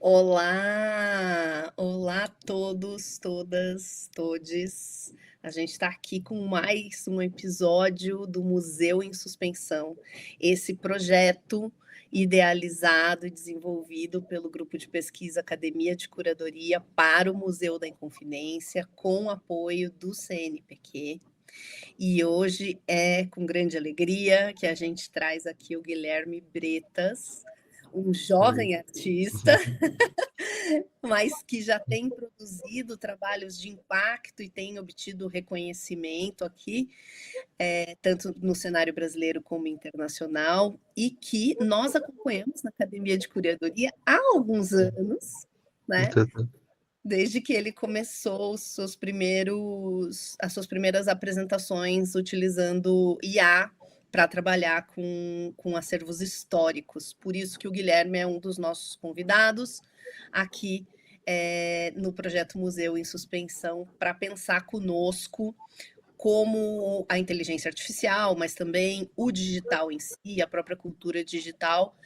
Olá! Olá a todos, todas, todes. A gente está aqui com mais um episódio do Museu em Suspensão. Esse projeto idealizado e desenvolvido pelo grupo de pesquisa Academia de Curadoria para o Museu da Inconfidência, com apoio do CNPq. E hoje é com grande alegria que a gente traz aqui o Guilherme Bretas, um Oi. jovem artista mas que já tem produzido trabalhos de impacto e tem obtido reconhecimento aqui, tanto no cenário brasileiro como internacional, e que nós acompanhamos na Academia de Curadoria há alguns anos, né? Então, Desde que ele começou as suas primeiras apresentações utilizando IA para trabalhar com acervos históricos. Por isso que o Guilherme é um dos nossos convidados aqui no projeto Museu em Suspensão, para pensar conosco como a inteligência artificial, mas também o digital em si, a própria cultura digital,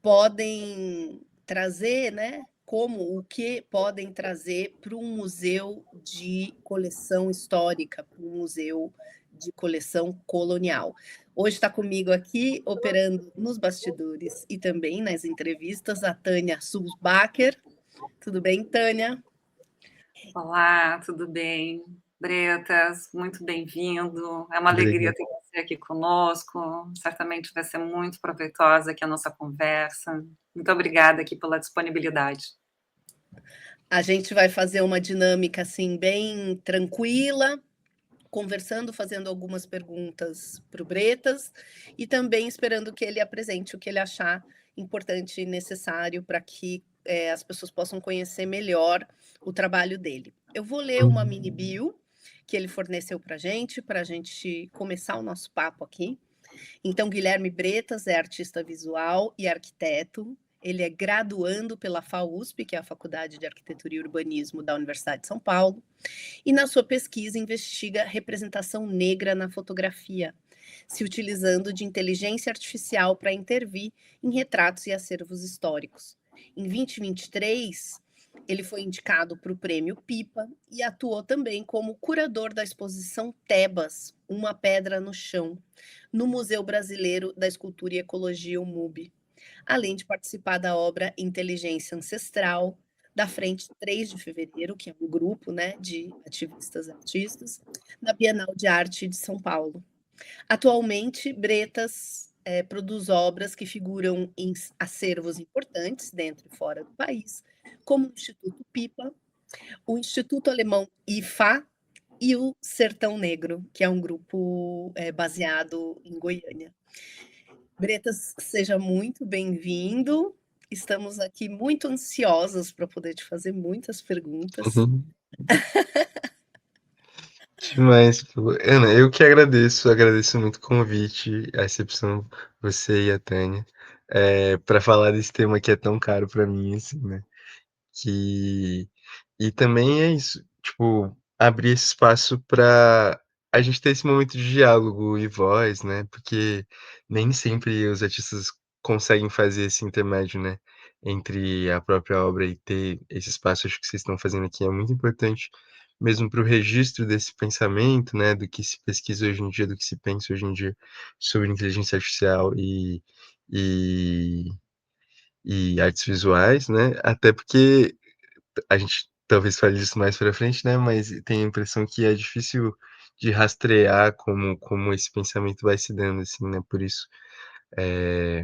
podem trazer, né? Como o que podem trazer para um museu de coleção histórica, para um museu de coleção colonial. Hoje está comigo aqui, operando nos bastidores e também nas entrevistas, a Tânia Sulzbacher. Tudo bem, Tânia? Olá, tudo bem? Bretas, muito bem-vindo. É uma alegria obrigado. ter você aqui conosco. Certamente vai ser muito proveitosa aqui a nossa conversa. Muito obrigada aqui pela disponibilidade. A gente vai fazer uma dinâmica assim bem tranquila, conversando, fazendo algumas perguntas para o Bretas e também esperando que ele apresente o que ele achar importante e necessário para que as pessoas possam conhecer melhor o trabalho dele. Eu vou ler uma mini bio que ele forneceu para a gente começar o nosso papo aqui. Então, Guilherme Bretas é artista visual e arquiteto. Ele é graduando pela FAUSP, que é a Faculdade de Arquitetura e Urbanismo da Universidade de São Paulo, e na sua pesquisa investiga representação negra na fotografia, se utilizando de inteligência artificial para intervir em retratos e acervos históricos. Em 2023, ele foi indicado para o Prêmio Pipa e atuou também como curador da exposição Tebas, Uma Pedra no Chão, no Museu Brasileiro da Escultura e Ecologia, o MUB, além de participar da obra Inteligência Ancestral, da Frente 3 de Fevereiro, que é um grupo, né, de ativistas artistas, na Bienal de Arte de São Paulo. Atualmente, Bretas produz obras que figuram em acervos importantes dentro e fora do país, como o Instituto Pipa, o Instituto Alemão IFA e o Sertão Negro, que é um grupo baseado em Goiânia. Bretas, seja muito bem-vindo. Estamos aqui muito ansiosas para poder te fazer muitas perguntas. Uhum. Demais, pô. Ana, eu que agradeço muito o convite, a recepção, você e a Tânia, para falar desse tema que é tão caro para mim, assim, né? Que e também é isso, tipo, abrir esse espaço para a gente ter esse momento de diálogo e voz, né, porque nem sempre os artistas conseguem fazer esse intermédio, né, entre a própria obra e ter esse espaço. Acho que vocês estão fazendo aqui é muito importante, mesmo para o registro desse pensamento, né, do que se pesquisa hoje em dia, do que se pensa hoje em dia sobre inteligência artificial e e artes visuais, né, até porque a gente talvez fale disso mais pra frente, né, mas tenho a impressão que é difícil de rastrear como esse pensamento vai se dando, assim, né, por isso, eh,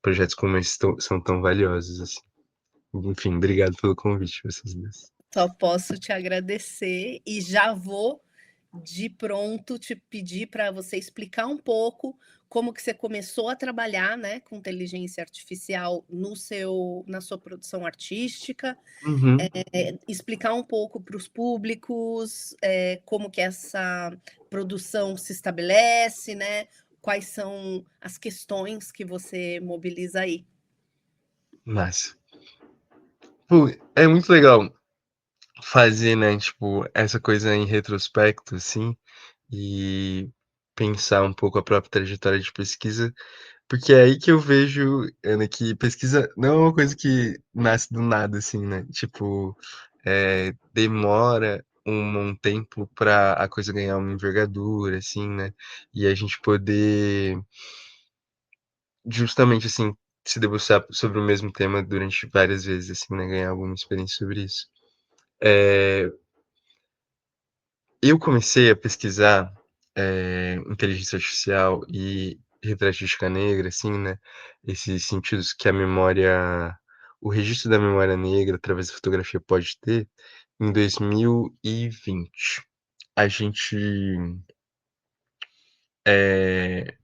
projetos como esse são tão valiosos, assim. Enfim, obrigado pelo convite, vocês 2. Só posso te agradecer e já vou de pronto te pedir para você explicar um pouco como que você começou a trabalhar, né, com inteligência artificial na sua produção artística, Uhum. explicar um pouco para os públicos, como que essa produção se estabelece, né, quais são as questões que você mobiliza aí. Massa. Pô, é muito legal fazer, né, tipo, essa coisa em retrospecto, assim, e pensar um pouco a própria trajetória de pesquisa. Porque é aí que eu vejo, Ana, que pesquisa não é uma coisa que nasce do nada, assim, né? Tipo, demora um tempo para a coisa ganhar uma envergadura, assim, né? E a gente poder, justamente, assim, se debruçar sobre o mesmo tema durante várias vezes, assim, né? Ganhar alguma experiência sobre isso. Eu comecei a pesquisar inteligência artificial e retratística negra, assim, né? Esses sentidos que a memória, o registro da memória negra através da fotografia pode ter em 2020. A gente, eh,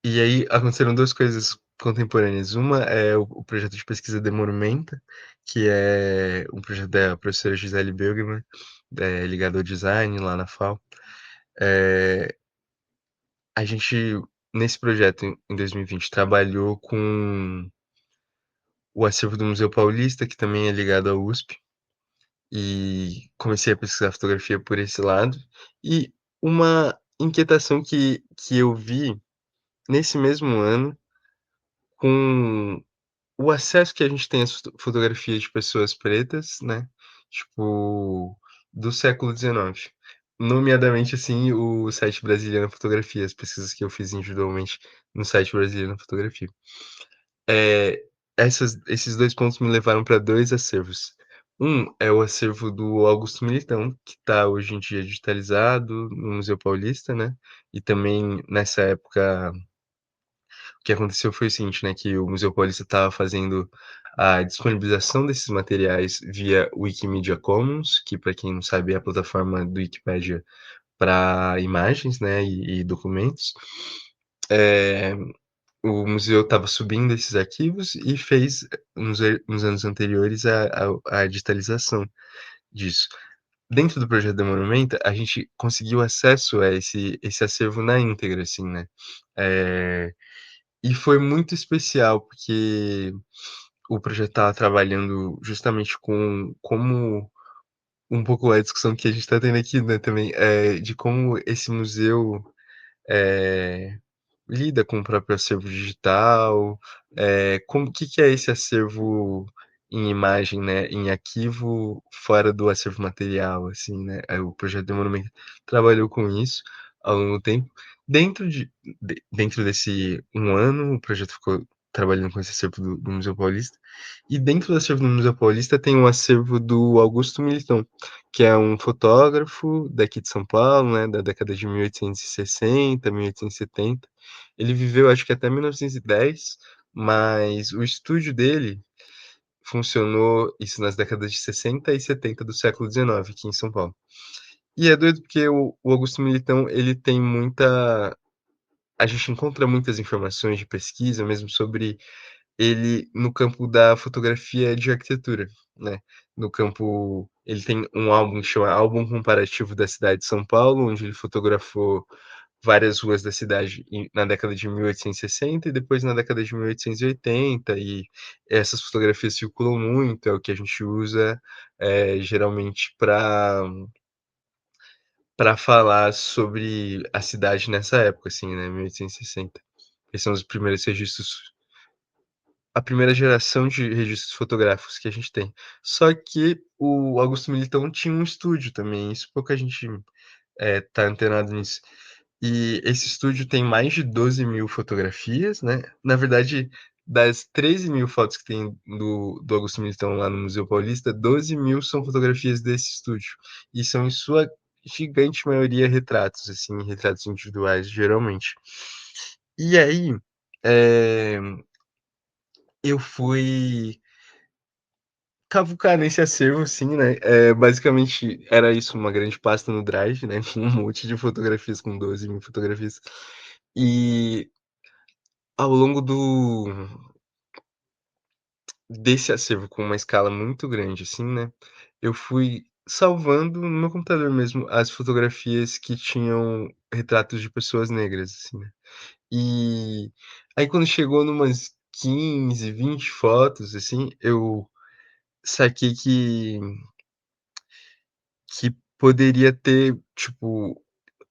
e aí aconteceram duas coisas contemporâneas. Uma é o projeto de pesquisa Demorumenta, que é um projeto da professora Gisele Bürgermann, ligado ao design lá na FAO. Eh, A gente, nesse projeto em 2020, trabalhou com o acervo do Museu Paulista, que também é ligado à USP, e comecei a pesquisar fotografia por esse lado. E uma inquietação que eu vi nesse mesmo ano, com o acesso que a gente tem às fotografias de pessoas pretas, né, tipo, do século XIX. Nomeadamente, assim, o site Brasiliana Fotografia, as pesquisas que eu fiz individualmente no site Brasiliana Fotografia. Esses dois pontos me levaram para dois acervos. Um é o acervo do Augusto Militão, que está hoje em dia digitalizado no Museu Paulista, né? E também nessa época o que aconteceu foi o seguinte, né, que o Museu Paulista estava fazendo a disponibilização desses materiais via Wikimedia Commons, que para quem não sabe é a plataforma do Wikipedia para imagens, né, e documentos. O museu estava subindo esses arquivos e fez nos anos anteriores a digitalização disso. Dentro do projeto da Monumenta, a gente conseguiu acesso a esse acervo na íntegra, assim, né? Eh, e foi muito especial, porque o projeto estava trabalhando justamente com como um pouco a discussão que a gente está tendo aqui, né, também, de como esse museu, eh, lida com o próprio acervo digital, como que é esse acervo em imagem, né, em arquivo, fora do acervo material, assim, né. O projeto de Monumento trabalhou com isso ao longo do tempo. Dentro dentro desse um ano, o projeto ficou trabalhando com esse acervo do Museu Paulista, e dentro do acervo do Museu Paulista tem um acervo do Augusto Militão, que é um fotógrafo daqui de São Paulo, né, da década de 1860, 1870. Ele viveu acho que até 1910, mas o estúdio dele funcionou isso nas décadas de 60 e 70 do século XIX aqui em São Paulo. E é doido porque o Augusto Militão, ele tem muita, a gente encontra muitas informações de pesquisa mesmo sobre ele no campo da fotografia de arquitetura, né. No campo, ele tem um álbum que chama Álbum Comparativo da Cidade de São Paulo, onde ele fotografou várias ruas da cidade na década de 1860 e depois na década de 1880, e essas fotografias circulam muito, é o que a gente usa, geralmente para falar sobre a cidade nessa época, assim, né, 1860. Esses são os primeiros registros, a primeira geração de registros fotográficos que a gente tem. Só que o Augusto Militão tinha um estúdio também, isso pouca gente, tá antenado nisso. E esse estúdio tem mais de 12.000 fotografias, né. Na verdade, das 13.000 fotos que tem do Augusto Militão lá no Museu Paulista, 12.000 são fotografias desse estúdio. E são, em sua gigante maioria, retratos, assim, retratos individuais, geralmente. E aí, eh, eu fui cavucar nesse acervo, assim, né, basicamente era isso, uma grande pasta no Drive, né, com um monte de fotografias, com 12.000 fotografias. E ao longo desse acervo, com uma escala muito grande, assim, né, eu fui salvando no meu computador mesmo as fotografias que tinham retratos de pessoas negras, assim, né. E aí quando chegou numas 15, 20 fotos, assim, eu saquei que poderia ter, tipo,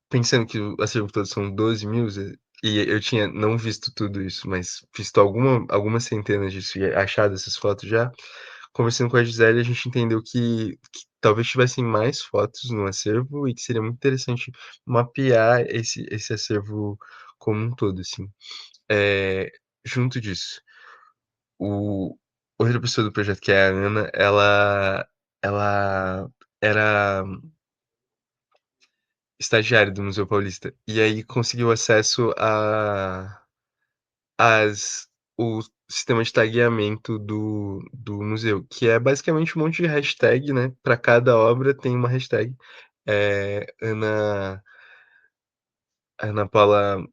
pensando que o acervo todo são 12.000, E eu tinha não visto tudo isso, mas visto algumas centenas disso e achado essas fotos já. Conversando com a Gisele, a gente entendeu que talvez tivessem mais fotos no acervo e que seria muito interessante mapear esse acervo como um todo, assim. Junto disso, o outra pessoa do projeto, que é a Ana, ela era estagiária do Museu Paulista, e aí conseguiu acesso a as o sistema de tagueamento do museu, que é basicamente um monte de hashtag, né, para cada obra tem uma hashtag. Ana Paula,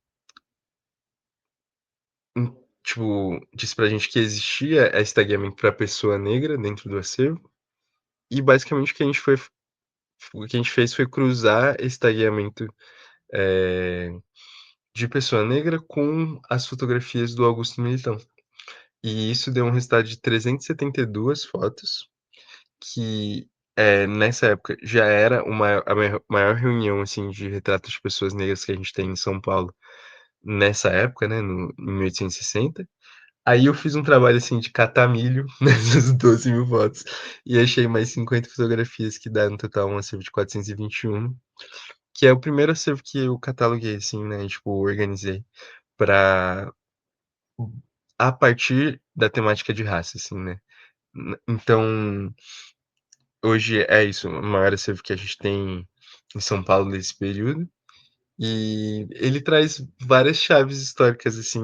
hum, tipo, disse pra gente que existia esse tagueamento pra pessoa negra dentro do acervo, e basicamente o que a gente fez foi cruzar esse tagueamento, eh, de pessoa negra com as fotografias do Augusto Militão. E isso deu um resultado de 372 fotos, que, nessa época já era a maior reunião, assim, de retratos de pessoas negras que a gente tem em São Paulo, nessa época, né, em 1860. Aí eu fiz um trabalho, assim, de catar milho nessas 12.000 fotos, e achei mais 50 fotografias, que dá no total um acervo de 421, que é o primeiro acervo que eu cataloguei, assim, né, tipo, organizei pra a partir da temática de raça, assim, né. Então, hoje é isso, o maior acervo que a gente tem em São Paulo nesse período, e ele traz várias chaves históricas, assim,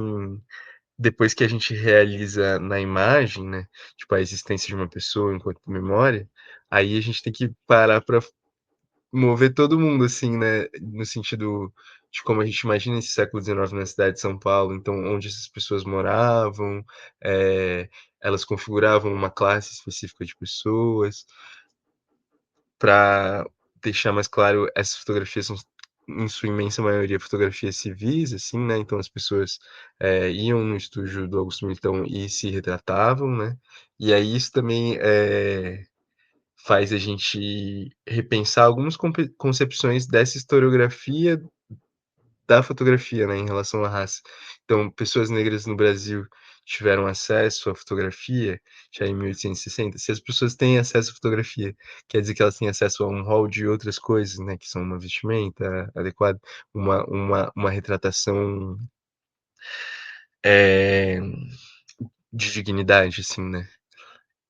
depois que a gente realiza na imagem, né, tipo, a existência de uma pessoa enquanto memória, aí a gente tem que parar para mover todo mundo, assim, né, no sentido de como a gente imagina esse século XIX na cidade de São Paulo, então onde essas pessoas moravam, eh, elas configuravam uma classe específica de pessoas. Para deixar mais claro, essas fotografias são, em sua imensa maioria, fotografias civis, assim, né, então as pessoas, iam no estúdio do Augusto Militão e se retratavam, né, e aí isso também, faz a gente repensar algumas concepções dessa historiografia da fotografia, né, em relação à raça. Então, pessoas negras no Brasil tiveram acesso à fotografia já em 1860. Se as pessoas têm acesso à fotografia, quer dizer que elas têm acesso a um rol de outras coisas, né, que são uma vestimenta adequada, uma retratação, eh, de dignidade, assim, né.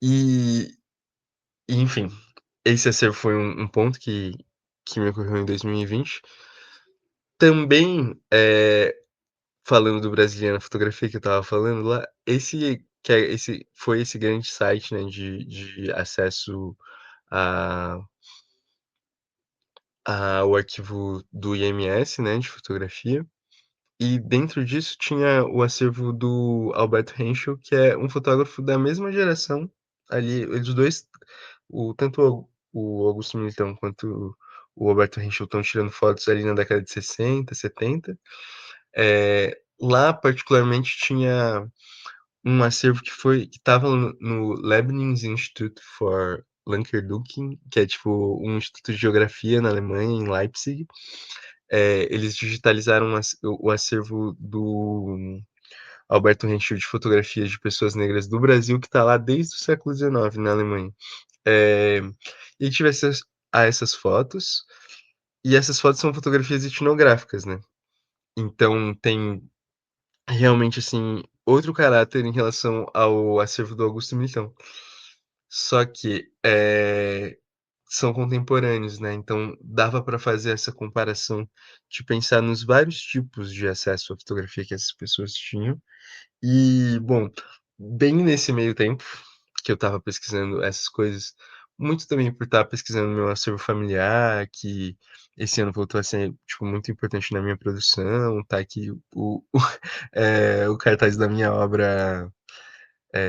E enfim, esse acervo foi um ponto que me ocorreu em 2020. Também, falando do Brasiliana Fotografia que eu estava falando lá, esse grande site, né, de acesso a ao arquivo do IMS, né, de fotografia, e dentro disso tinha o acervo do Alberto Henschel, que é um fotógrafo da mesma geração, ali, eles 2, tanto o Augusto Militão quanto o Alberto Henschel estão tirando fotos ali na década de 60, 70. Lá particularmente tinha um acervo que estava no Leibniz Institute for Landverkunde, que é tipo um instituto de geografia na Alemanha, em Leipzig. Eles digitalizaram o acervo do Alberto Henschel de fotografias de pessoas negras do Brasil, que está lá desde o século XIX na Alemanha. E tive acesso a essas fotos, e essas fotos são fotografias etnográficas, né. Então tem realmente, assim, outro caráter em relação ao acervo do Augusto Militão. Só que, são contemporâneos, né, então dava para fazer essa comparação de pensar nos vários tipos de acesso à fotografia que essas pessoas tinham. E, bom, bem nesse meio tempo que eu estava pesquisando essas coisas, muito também por estar pesquisando meu acervo familiar, que esse ano voltou a ser, tipo, muito importante na minha produção, tá aqui o cartaz da minha obra,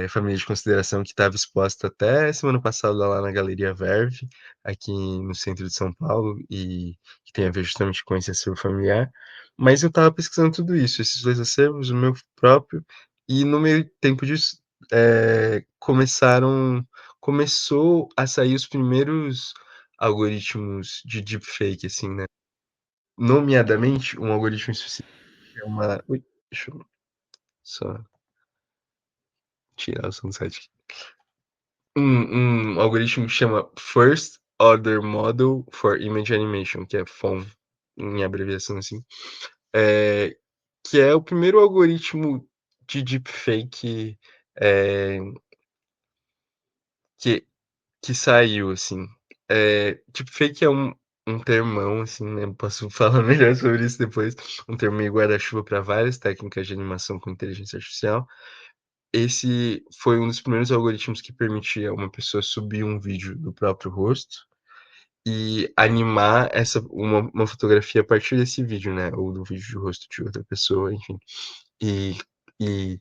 Família de Consideração, que estava exposta até semana passada lá na Galeria Verve, aqui no centro de São Paulo, e que tem a ver justamente com esse acervo familiar. Mas eu estava pesquisando tudo isso, esses 2 acervos, o meu próprio, e no meio tempo disso, começou a sair os primeiros algoritmos de deepfake, assim, né. Nomeadamente, um algoritmo específico chama ui, deixa eu só tirar o som do site aqui. Um algoritmo que chama First Order Model for Image Animation, que é FOM, em abreviação assim, que é o primeiro algoritmo de deepfake, eh, que que saiu, assim. Deepfake é um termão, assim, né, posso falar melhor sobre isso depois, um termo meio guarda-chuva para várias técnicas de animação com inteligência artificial. Esse foi um dos primeiros algoritmos que permitia uma pessoa subir um vídeo do próprio rosto e animar uma fotografia a partir desse vídeo, né, ou do vídeo de rosto de outra pessoa, enfim. E e,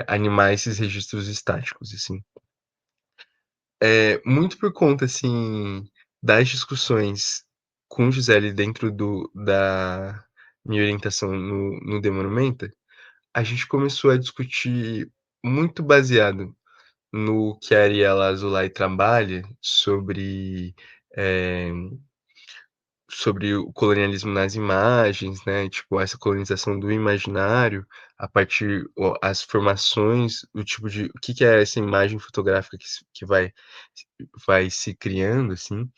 animar esses registros estáticos, assim. Muito por conta, assim, das discussões com Gisele dentro da minha orientação no Demorumenta, a gente começou a discutir muito baseado no que a Ariela Azoulay trabalha eh, sobre o colonialismo nas imagens, né, tipo, essa colonização do imaginário a partir as formações, o tipo de o que que é essa imagem fotográfica que vai se criando, assim,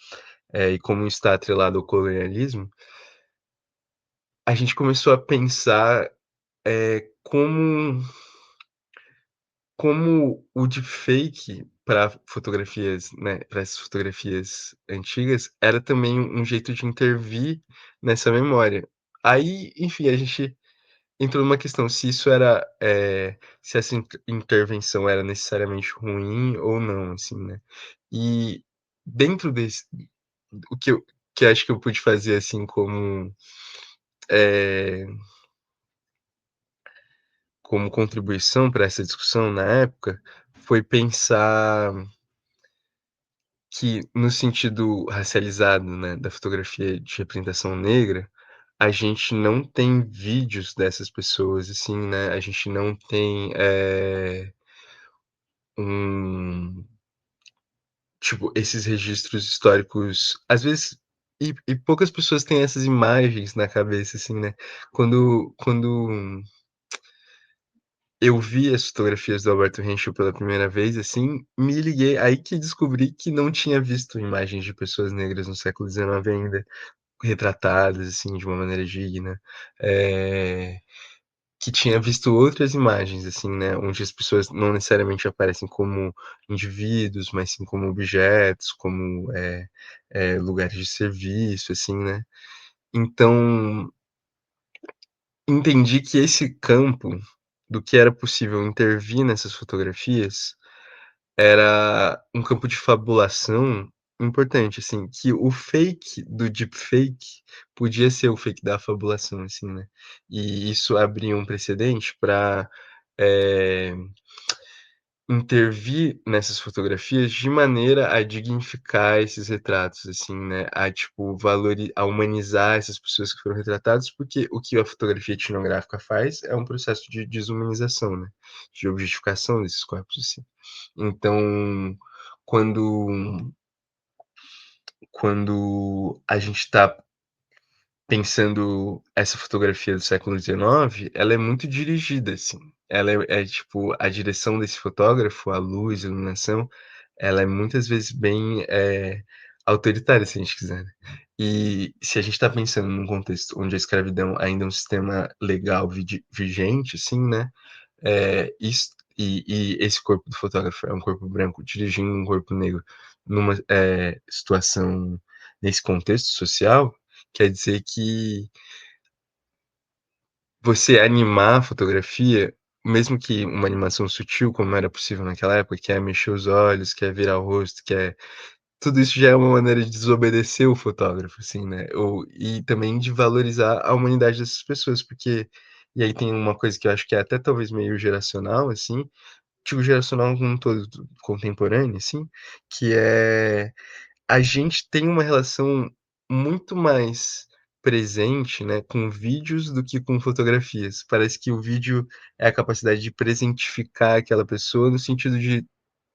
e como está atrelado ao colonialismo, a gente começou a pensar, como o deepfake para fotografias, né, para essas fotografias antigas, era também um jeito de intervir nessa memória. Aí, enfim, a gente entrou numa questão se isso era, se essa intervenção era necessariamente ruim ou não, assim, né. E dentro desse o que eu acho que eu pude fazer, assim, eh, como contribuição para essa discussão na época, foi pensar que no sentido racializado, né, da fotografia de representação negra, a gente não tem vídeos dessas pessoas, assim, né, a gente não tem, um tipo, esses registros históricos, às vezes e poucas pessoas têm essas imagens na cabeça, assim, né. Quando eu vi as fotografias do Alberto Henschel pela primeira vez, assim, me liguei aí que descobri que não tinha visto imagens de pessoas negras no século XIX ainda, retratadas, assim, de uma maneira digna, eh, que tinha visto outras imagens, assim, né, onde as pessoas não necessariamente aparecem como indivíduos, mas sim como objetos, como, lugares de serviço, assim, né. Então, entendi que esse campo do que era possível intervir nessas fotografias era um campo de fabulação importante, assim, que o fake do deepfake podia ser o fake da fabulação, assim, né. E isso abria um precedente para intervir nessas fotografias de maneira a dignificar esses retratos, assim, né, a tipo a humanizar essas pessoas que foram retratadas, porque o que a fotografia etnográfica faz é um processo de desumanização, né, de objetificação desses corpos, assim. Então, quando quando a gente está pensando essa fotografia do século XIX, ela é muito dirigida, assim. Ela tipo, a direção desse fotógrafo, a luz, a iluminação, ela é muitas vezes bem, autoritária, se a gente quiser, né. E se a gente está pensando num contexto onde a escravidão ainda é um sistema legal vigente, assim, né, isso e esse corpo do fotógrafo é um corpo branco dirigindo um corpo negro numa, situação nesse contexto social, quer dizer que você animar a fotografia, mesmo que uma animação sutil, como era possível naquela época, que é mexer os olhos, que é virar o rosto, que é tudo isso já é uma maneira de desobedecer o fotógrafo, assim, né, e também de valorizar a humanidade dessas pessoas, porque e aí tem uma coisa que eu acho que é até talvez meio geracional, assim, digo geracional como um todo, contemporâneo, assim, que é a gente tem uma relação muito mais presente, né, com vídeos do que com fotografias. Parece que o vídeo é a capacidade de presentificar aquela pessoa, no sentido de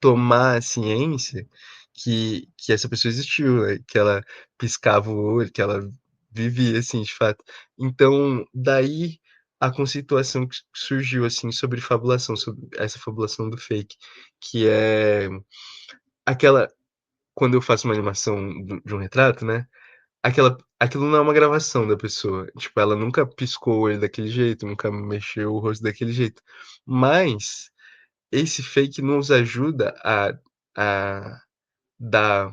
tomar a ciência que essa pessoa existiu, né, que ela piscava o olho, que ela vivi, assim, de fato. Então, daí a conceituação que surgiu, assim, sobre fabulação, sobre essa fabulação do fake, que é aquela quando eu faço uma animação de um retrato, né, aquilo não é uma gravação da pessoa, tipo, ela nunca piscou o olho daquele jeito, nunca mexeu o rosto daquele jeito, mas esse fake nos ajuda a dar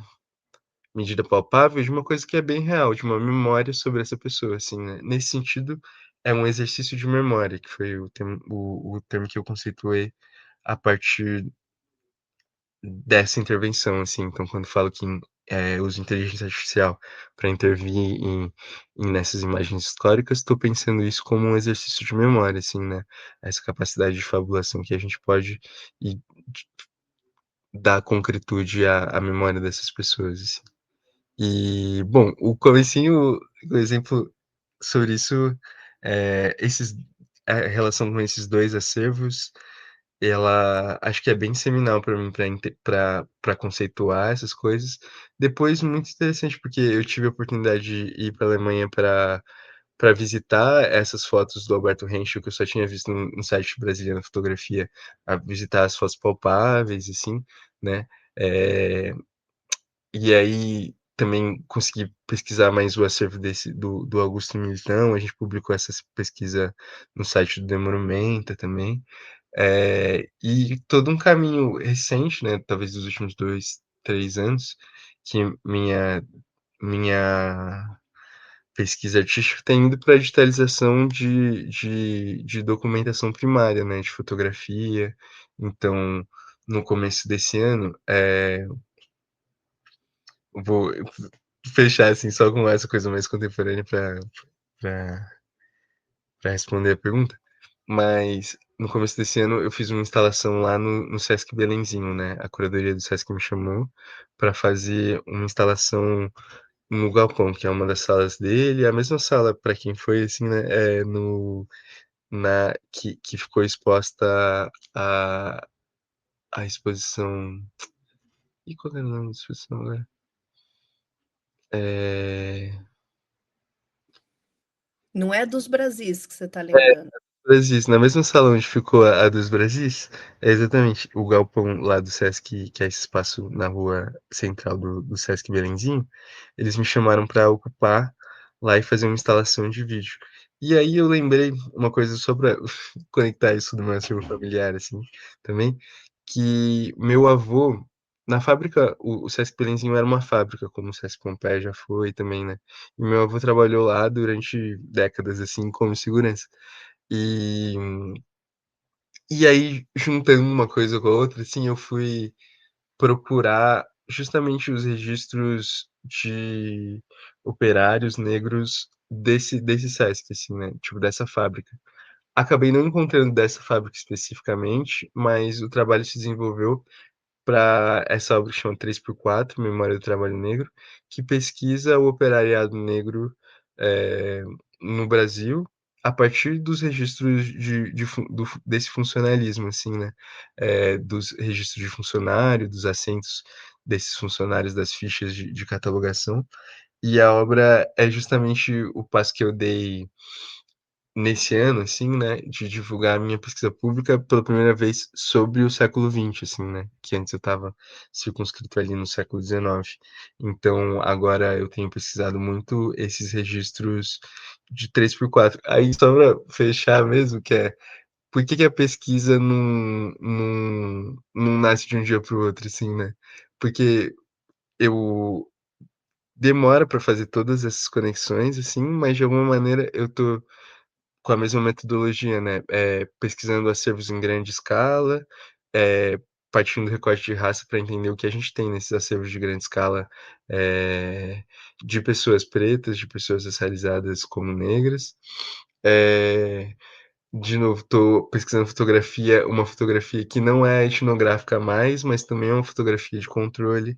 medida palpável de uma coisa que é bem real, de uma memória sobre essa pessoa, assim, né. Nesse sentido, é um exercício de memória, que foi o termo que eu conceituei a partir dessa intervenção, assim. Então, quando falo que, uso inteligência artificial para intervir nessas imagens históricas, estou pensando isso como um exercício de memória, assim, né, essa capacidade de fabulação que a gente pode e dar concretude à memória dessas pessoas, assim. E, bom, o exemplo sobre isso, esses a relação com esses 2 acervos, ela acho que é bem seminal para mim, para conceituar essas coisas. Depois muito interessante, porque eu tive a oportunidade de ir para a Alemanha para visitar essas fotos do Alberto Henschel, que eu só tinha visto no site brasileiro de fotografia, a visitar as fotos palpáveis, assim, né, eh e aí também consegui pesquisar mais o acervo desse do Augusto Militão, a gente publicou essa pesquisa no site do Demorumenta também. E todo um caminho recente, né, talvez dos últimos 2 3 anos, que minha pesquisa artística tem ido pra digitalização de documentação primária, né, de fotografia. Então, no começo desse ano, vou fechar, assim, só com essa coisa mais contemporânea pra pra responder a pergunta, mas no começo desse ano eu fiz uma instalação lá no Sesc Belenzinho, né, a curadoria do Sesc me chamou pra fazer uma instalação no galpão, que é uma das salas dele, a mesma sala pra quem foi, assim, né, no na que ficou exposta a a exposição qual era o nome da exposição agora? Eh Não é dos Brasis que você está lembrando. Brasis, na mesma sala onde ficou a dos Brasis, é exatamente o galpão lá do Sesc, que é esse espaço na rua central do Sesc Belenzinho, eles me chamaram para ocupar lá e fazer uma instalação de vídeo. E aí eu lembrei uma coisa só pra conectar isso do meu acervo familiar, assim, também, que meu avô, na fábrica o Sesc Belenzinho era uma fábrica, como o Sesc Pompeia já foi também, né, e meu avô trabalhou lá durante décadas, assim, como segurança. E e aí, juntando uma coisa com a outra, assim, eu fui procurar justamente os registros de operários negros desse Sesc, assim, né, tipo, dessa fábrica. Acabei não encontrando dessa fábrica especificamente, mas o trabalho se desenvolveu para essa obra que chama 3x4, Memória do Trabalho Negro, que pesquisa o operariado negro, eh, no Brasil, a partir dos registros de fun do fu desse funcionalismo, assim, né, dos registros de funcionário, dos assentos desses funcionários, das fichas de catalogação, e a obra é justamente o passo que eu dei nesse ano, assim, né, de divulgar a minha pesquisa pública pela primeira vez sobre o século XX, assim, né, que antes eu estava circunscrito ali no século XIX. Então, agora eu tenho pesquisado muito esses registros de 3x4. Aí, só pra fechar mesmo, que é, por que que a pesquisa não nasce de um dia para o outro, assim, né? Porque eu demora para fazer todas essas conexões, assim, mas de alguma maneira eu tô com a mesma metodologia, né, pesquisando acervos em grande escala, eh, partindo do recorte de raça para entender o que a gente tem nesses acervos de grande escala, de pessoas pretas, de pessoas racializadas como negras. Eh, de novo, estou pesquisando fotografia, uma fotografia que não é etnográfica mais, mas também é uma fotografia de controle,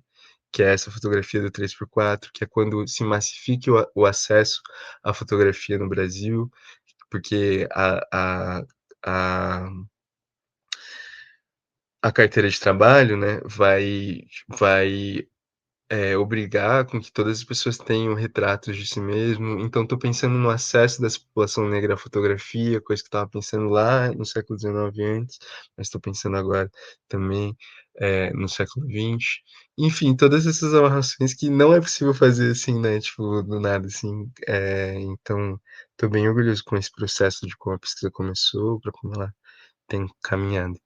que é essa fotografia do 3x4, que é quando se massifique o acesso à fotografia no Brasil, porque a a carteira de trabalho, né, vai obrigar com que todas as pessoas tenham retratos de si mesmo. Então estou pensando no acesso dessa população negra à fotografia, coisa que eu estava pensando lá no século XIX antes, mas estou pensando agora também, no século XX. Enfim, todas essas amarrações que não é possível fazer assim, né, tipo, do nada, assim. Então estou bem orgulhoso com esse processo de como a pesquisa começou, para como ela tem caminhado.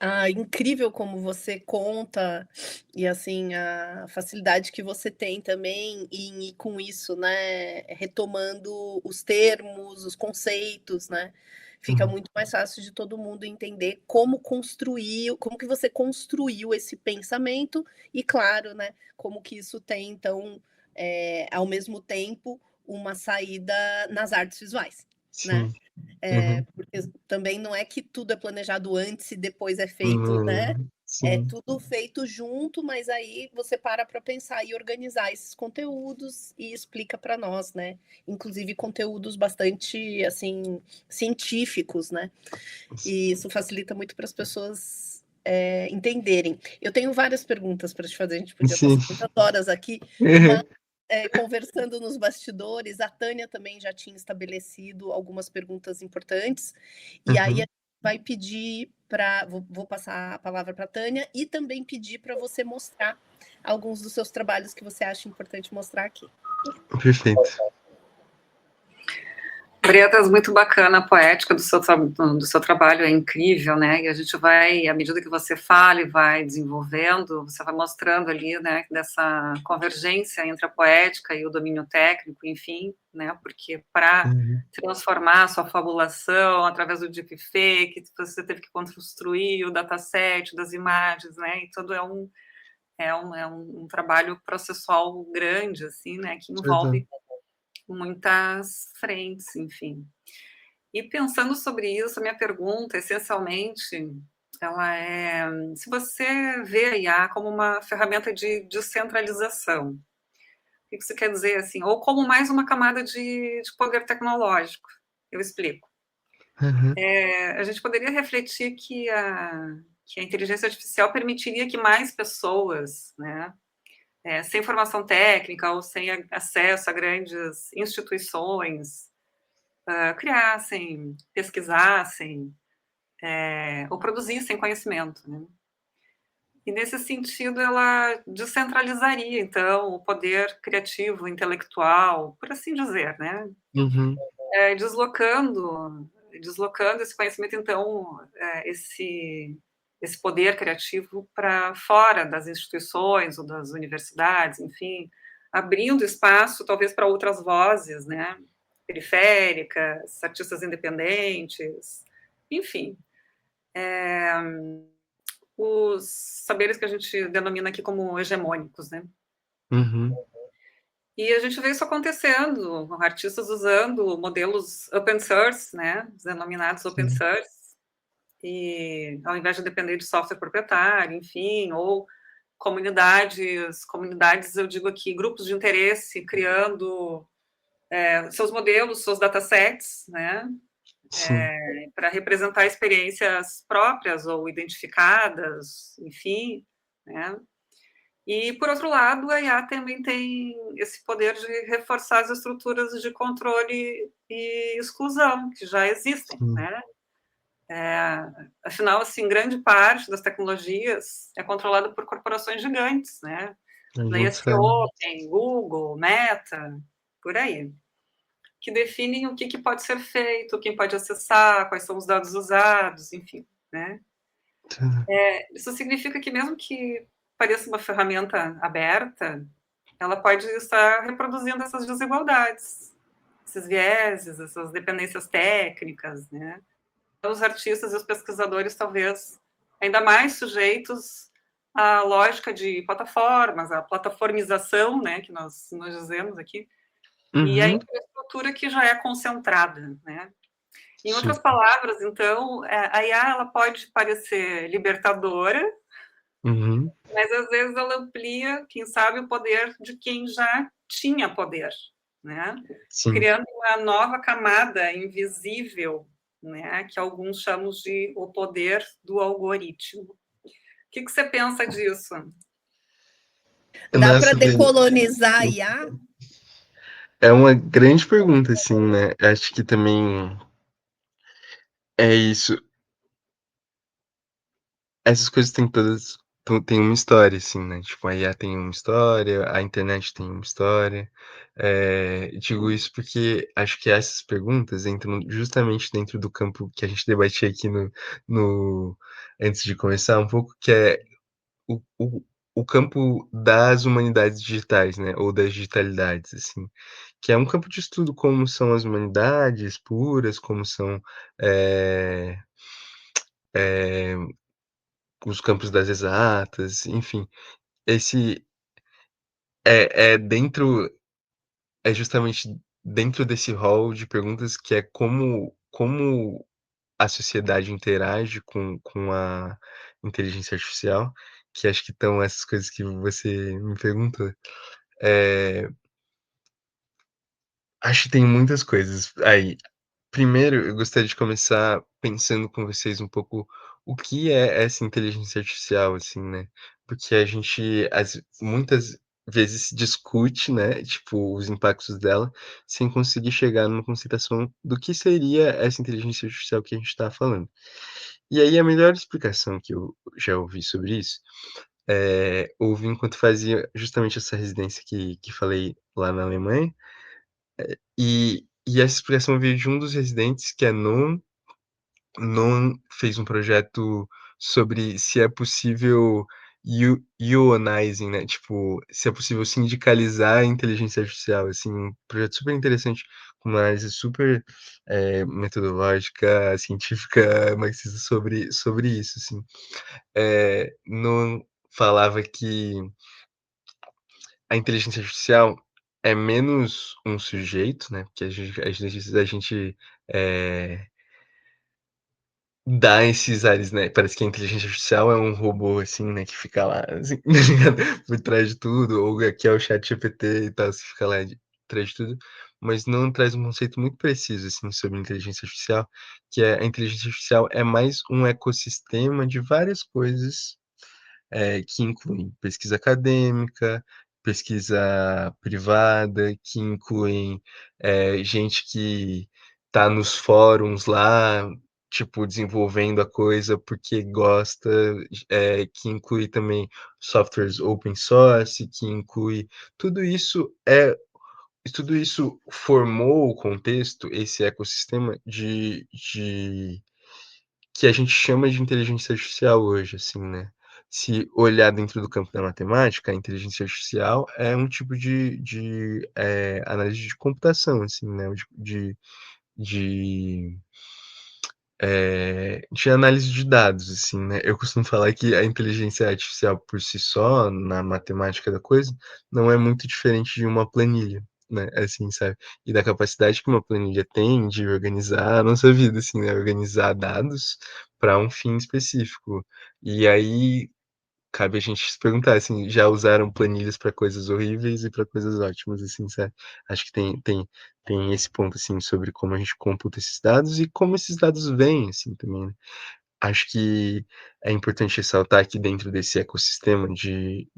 Ah, incrível como você conta, e assim, a facilidade que você tem também em ir com isso, né, retomando os termos, os conceitos, né. Fica Uhum. muito mais fácil de todo mundo entender como construir, como que você construiu esse pensamento e claro, né, como que isso tem então, ao mesmo tempo, uma saída nas artes visuais, né. Sim. Uhum. Porque também não é que tudo é planejado antes e depois é feito, né, é Sim, tudo feito junto, mas aí você para pensar e organizar esses conteúdos e explica para nós, né, inclusive conteúdos bastante, assim, científicos, né, e isso facilita muito para as pessoas, entenderem. Eu tenho várias perguntas para te fazer, a gente podia sim. passar muitas horas aqui, mas, conversando nos bastidores, a Tânia também já tinha estabelecido algumas perguntas importantes, e aí a Uhum. gente vai pedir para vou passar a palavra para a Tânia e também pedir para você mostrar alguns dos seus trabalhos que você acha importante mostrar aqui. Perfeito. Bretas, muito bacana a poética do seu trabalho, é incrível, né? E a gente vai, à medida que você fala e vai desenvolvendo, você vai mostrando ali, né, dessa convergência entre a poética e o domínio técnico, enfim, né? Porque para Uhum. transformar a sua fabulação através do deepfake, você teve que construir o dataset das imagens, né? E tudo é um trabalho processual grande, assim, né? Que Total. envolve muitas frentes, enfim. E pensando sobre isso, a minha pergunta, essencialmente, ela é se você vê a IA como uma ferramenta de descentralização, o que isso quer dizer, assim? Ou como mais uma camada de poder tecnológico. Eu explico. Uhum. A gente poderia refletir que a inteligência artificial permitiria que mais pessoas, né, sem formação técnica ou sem acesso a grandes instituições, criassem, pesquisassem, ou produzissem conhecimento, né? E nesse sentido ela descentralizaria então o poder criativo, intelectual, por assim dizer, né? Uhum. Deslocando esse conhecimento então, esse poder criativo para fora das instituições ou das universidades, enfim, abrindo espaço talvez para outras vozes, né? Periféricas, artistas independentes, enfim, os saberes que a gente denomina aqui como hegemônicos, né? Uhum. E a gente vê isso acontecendo, artistas usando modelos open source, né? Denominados open Sim. source, e ao invés de depender de software proprietário, enfim, ou comunidades, eu digo aqui, grupos de interesse criando seus modelos, seus datasets, né? Sim. Para representar experiências próprias ou identificadas, enfim, né? E, por outro lado, a IA também tem esse poder de reforçar as estruturas de controle e exclusão que já existem, Sim. né? Afinal, assim, grande parte das tecnologias é controlada por corporações gigantes, né? A Daí gente esse sabe. Open, Google, Meta, por aí, que definem o que pode ser feito, quem pode acessar, quais são os dados usados, enfim, né? Tudo. Isso significa que mesmo que pareça uma ferramenta aberta, ela pode estar reproduzindo essas desigualdades, esses vieses, essas dependências técnicas, né? Os artistas e os pesquisadores talvez ainda mais sujeitos à lógica de plataformas, à plataformização, né, que nós dizemos aqui, e a Uhum. infraestrutura que já é concentrada, né? Em outras Super. palavras, então, a IA ela pode parecer libertadora, Uhum. mas às vezes ela amplia, quem sabe, o poder de quem já tinha poder, né? Sim. Criando uma nova camada invisível, né? Que alguns chamam de o poder do algoritmo. O que você pensa disso? Dá para Nossa, Dani, decolonizar a IA? é uma grande pergunta, assim, né? Acho que também é isso. Essas coisas têm todas têm uma história, assim, né, tipo, a IA tem uma história, a internet tem uma história. Digo isso porque acho que essas perguntas entram justamente dentro do campo que a gente debatia aqui no antes de começar um pouco, que é o o o campo das humanidades digitais, né, ou das digitalidades, assim, que é um campo de estudo como são as humanidades puras, como são, eh eh os campos das exatas, enfim, esse dentro é justamente dentro desse rol de perguntas que é como a sociedade interage com a inteligência artificial, que acho que estão essas coisas que você me perguntou. Eh, Acho que tem muitas coisas aí. Primeiro, eu gostaria de começar pensando com vocês um pouco o que é essa inteligência artificial, assim, né? Porque a gente muitas vezes discute, né, tipo, os impactos dela, sem conseguir chegar numa concentração do que seria essa inteligência artificial que a gente está falando. E aí a melhor explicação que eu já ouvi sobre isso, ouvi enquanto fazia justamente essa residência que falei lá na Alemanha, e essa explicação veio de um dos residentes, que é Noam. Noam fez um projeto sobre se é possível euanizing, né, tipo, se é possível sindicalizar a inteligência artificial, assim, um projeto super interessante, com uma análise super, metodológica, científica, marxista sobre isso, assim. Noam falava que a inteligência artificial é menos um sujeito, né, porque a gente, dá esses ares, né, parece que a inteligência artificial é um robô, assim, né, que fica lá, assim, tá ligado, por trás de tudo, ou aqui é o ChatGPT e tal, você fica lá de trás de tudo, mas não traz um conceito muito preciso, assim, sobre inteligência artificial, que é a inteligência artificial é mais um ecossistema de várias coisas que incluem pesquisa acadêmica, pesquisa privada, que incluem, gente que está nos fóruns lá, tipo, desenvolvendo a coisa porque gosta, que inclui também softwares open source, que inclui tudo isso formou o contexto, esse ecossistema de que a gente chama de inteligência artificial hoje, assim, né. Se olhar dentro do campo da matemática, a inteligência artificial é um tipo de análise de computação, assim, né, de de análise de dados, assim, né. Eu costumo falar que a inteligência artificial por si só, na matemática da coisa, não é muito diferente de uma planilha, né, assim, sabe. E da capacidade que uma planilha tem de organizar a nossa vida, assim, né, organizar dados para um fim específico. E aí cabe a gente se perguntar, assim, já usaram planilhas para coisas horríveis e para coisas ótimas, assim, sabe. Acho que tem esse ponto, assim, sobre como a gente computa esses dados e como esses dados vêm, assim, também, né. Acho que é importante ressaltar que dentro desse ecossistema de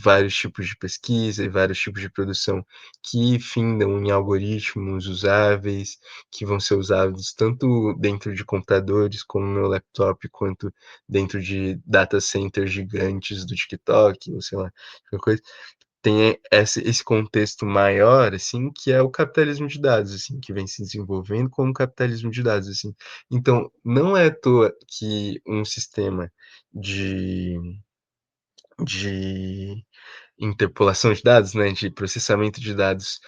vários tipos de pesquisa e vários tipos de produção que findam em algoritmos usáveis, que vão ser usados tanto dentro de computadores, como no meu laptop, quanto dentro de data centers gigantes do TikTok, ou sei lá, qualquer coisa. Tem esse contexto maior, assim, que é o capitalismo de dados, assim, que vem se desenvolvendo como capitalismo de dados, assim. Então, não é à toa que um sistema de de interpolação de dados, né, de processamento de dados,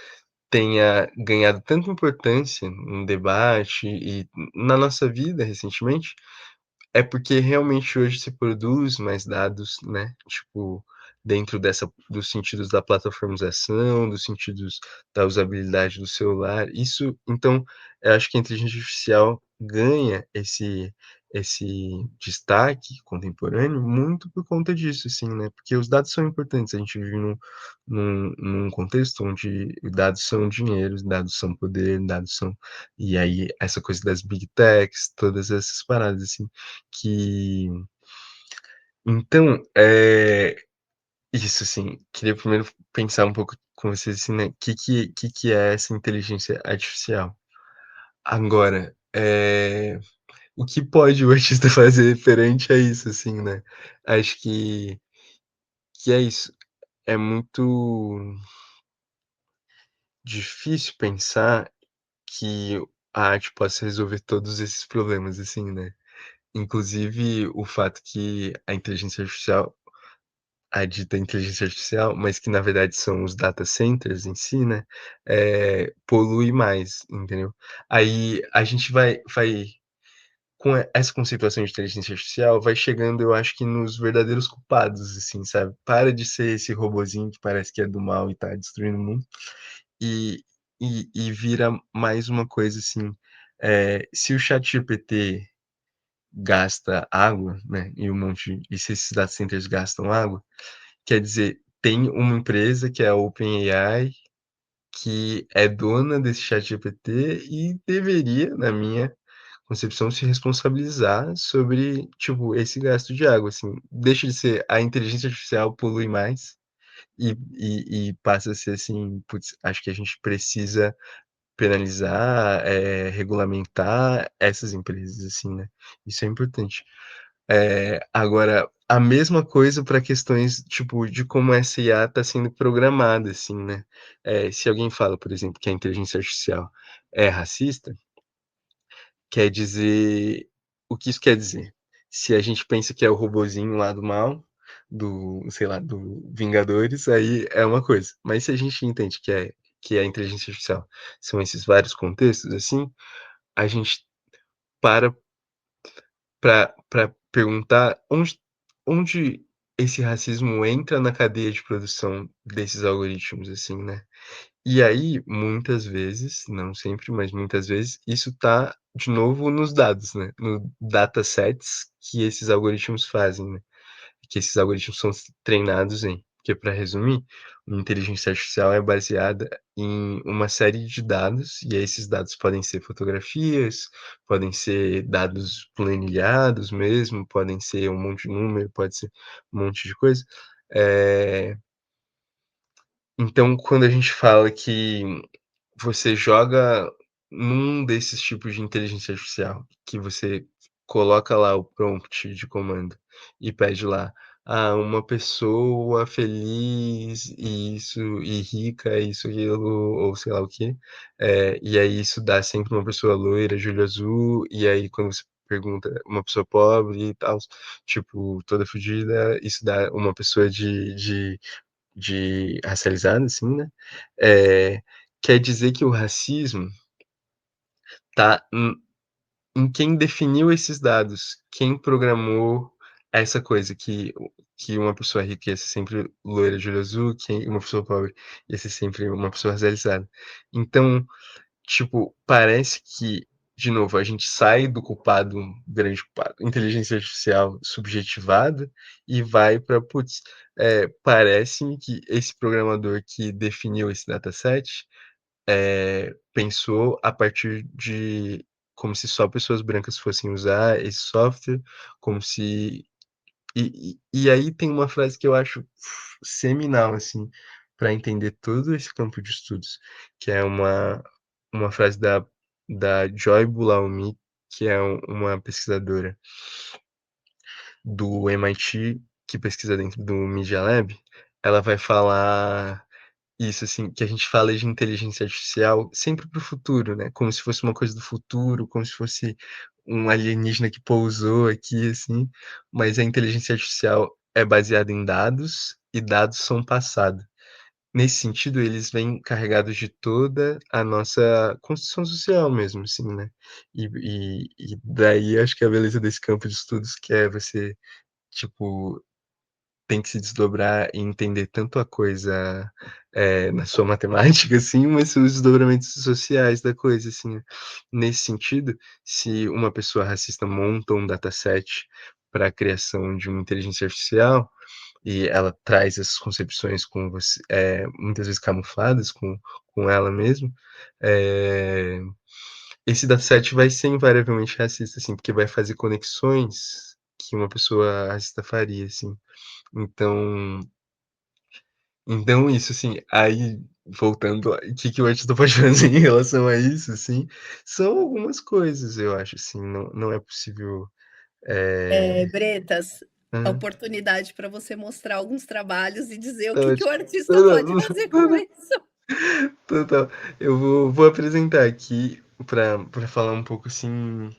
tenha ganhado tanta importância no debate e na nossa vida recentemente, é porque realmente hoje se produz mais dados, né, tipo, dentro dos sentidos da plataformização, dos sentidos da usabilidade do celular. Isso então, eu acho que a inteligência artificial ganha esse destaque contemporâneo muito por conta disso, assim, né, porque os dados são importantes, a gente vive num contexto onde dados são dinheiro, dados são poder, dados são e aí essa coisa das big techs, todas essas paradas, assim. Que então, Isso, assim, queria primeiro pensar um pouco com vocês, assim, né, que é essa inteligência artificial? Agora, o que pode o artista fazer perante a isso, assim, né? Acho que é isso. É muito difícil pensar que a arte possa resolver todos esses problemas, assim, né? Inclusive o fato que a inteligência artificial, a dita inteligência artificial, mas que na verdade são os data centers em si, né, polui mais, entendeu? Aí a gente vai com essa conceituação de inteligência artificial, vai chegando, eu acho que nos verdadeiros culpados, assim, sabe? Para de ser esse robozinho que parece que é do mal e tá destruindo o mundo, e e vira mais uma coisa assim, se o ChatGPT gasta água, né, e se esses data centers gastam água, quer dizer, tem uma empresa que é a OpenAI, que é dona desse ChatGPT e deveria, na minha concepção, se responsabilizar sobre, tipo, esse gasto de água, assim. Deixa de ser a inteligência artificial polui mais e passa a ser assim, putz, acho que a gente precisa penalizar, regulamentar essas empresas, assim, né. Isso é importante. Agora, a mesma coisa para questões, tipo, de como essa IA está sendo programada, assim, né. Se alguém fala, por exemplo, que a inteligência artificial é racista, quer dizer o que isso quer dizer? Se a gente pensa que é o robozinho lá do mal, sei lá, do Vingadores, aí é uma coisa. Mas se a gente entende que a inteligência artificial são esses vários contextos, assim, a gente para pra perguntar onde esse racismo entra na cadeia de produção desses algoritmos, assim, né. E aí, muitas vezes, não sempre, mas muitas vezes, isso tá, de novo, nos dados, né, no datasets que esses algoritmos fazem, né, que esses algoritmos são treinados em. Porque, para resumir, uma inteligência artificial é baseada em uma série de dados, e aí esses dados podem ser fotografias, podem ser dados planilhados mesmo, podem ser um monte de número, pode ser um monte de coisa. Eh então, quando a gente fala que você joga num desses tipos de inteligência artificial, que você coloca lá o prompt de comando e pede lá: "Ah, uma pessoa feliz e isso e rica, isso, aquilo", ou sei lá o quê, e aí isso dá sempre uma pessoa loira, de olho azul, e aí quando você pergunta uma pessoa pobre e tal, tipo, toda fodida, isso dá uma pessoa de racializado, assim, né, quer dizer que o racismo tá em quem definiu esses dados, quem programou essa coisa que uma pessoa rica ia ser sempre loira de olho azul, que uma pessoa pobre ia ser sempre uma pessoa racializada. Então, tipo, parece que, de novo, a gente sai do culpado, grande culpado, inteligência artificial subjetivada, e vai para putz, parece-me que esse programador que definiu esse dataset, pensou a partir de como se só pessoas brancas fossem usar esse software, como se e aí tem uma frase que eu acho seminal, assim, para entender todo esse campo de estudos, que é uma frase da Joy Buolamwini, que é uma pesquisadora do MIT, que pesquisa dentro do Media Lab. Ela vai falar isso, assim, que a gente fala de inteligência artificial sempre para o futuro, né, como se fosse uma coisa do futuro, como se fosse um alienígena que pousou aqui, assim, mas a inteligência artificial é baseada em dados, e dados são passado. Nesse sentido, eles vêm carregados de toda a nossa construção social mesmo, assim, né. E daí acho que a beleza desse campo de estudos, que é você, tipo, tem que se desdobrar e entender tanto a coisa, na sua matemática, assim, mas os desdobramentos sociais da coisa, assim, né. Nesse sentido, se uma pessoa racista monta um dataset para a criação de uma inteligência artificial, e ela traz essas concepções com você, muitas vezes camufladas com ela mesmo, eh, esse dataset vai ser invariavelmente racista, assim, porque vai fazer conexões que uma pessoa racista faria, assim. Então, Então isso, assim, aí voltando o que que o artista pode fazer em relação a isso, assim, são algumas coisas, eu acho, assim, não é possível, eh Bretas, a hã. oportunidade para você mostrar alguns trabalhos e dizer o Tá que o ótimo. artista Não, pode não, fazer com isso. total. Eu vou apresentar aqui pra falar um pouco, assim,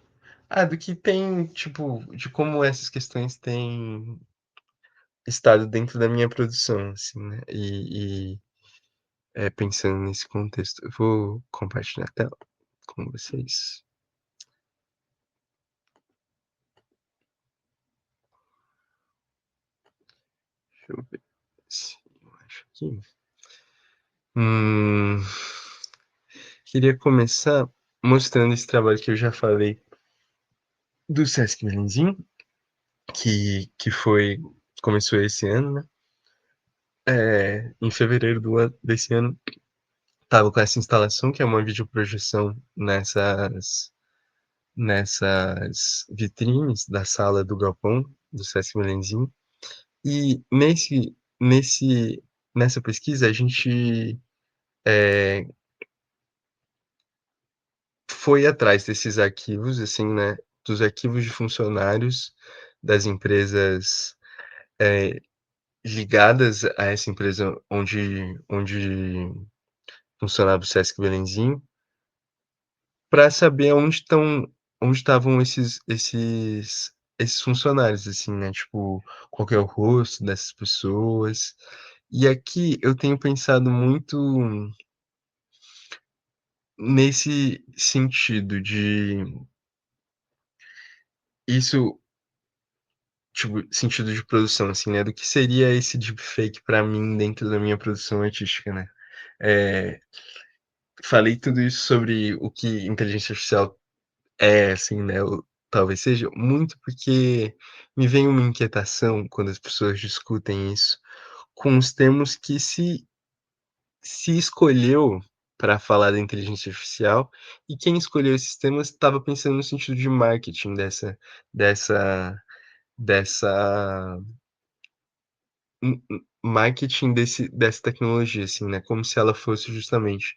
do que tem, tipo, de como essas questões têm estado dentro da minha produção, assim, né, pensando nesse contexto. Eu vou compartilhar a tela com vocês. Deixa eu ver se eu acho aqui. Hum, queria começar mostrando esse trabalho que eu já falei do Sesc Belenzinho, que começou esse ano, né. Em fevereiro desse ano, estava com essa instalação, que é uma videoprojeção nessas vitrines da sala do galpão do Sesc Belenzinho. E nessa pesquisa a gente, eh, foi atrás desses arquivos, assim, né, dos arquivos de funcionários das empresas, eh, ligadas a essa empresa onde funcionava o Sesc Belenzinho, para saber onde estavam esses funcionários, assim, né, tipo, qual que é o rosto dessas pessoas. E aqui eu tenho pensado muito nesse sentido de isso, tipo, sentido de produção, assim, né, do que seria esse deepfake pra mim dentro da minha produção artística, né. Eh, falei tudo isso sobre o que inteligência artificial assim, né, ou talvez seja, muito porque me vem uma inquietação quando as pessoas discutem isso, com os termos que se escolheu para falar da inteligência artificial, e quem escolheu esses temas estava pensando no sentido de marketing dessa dessa marketing dessa tecnologia, assim, né, como se ela fosse justamente,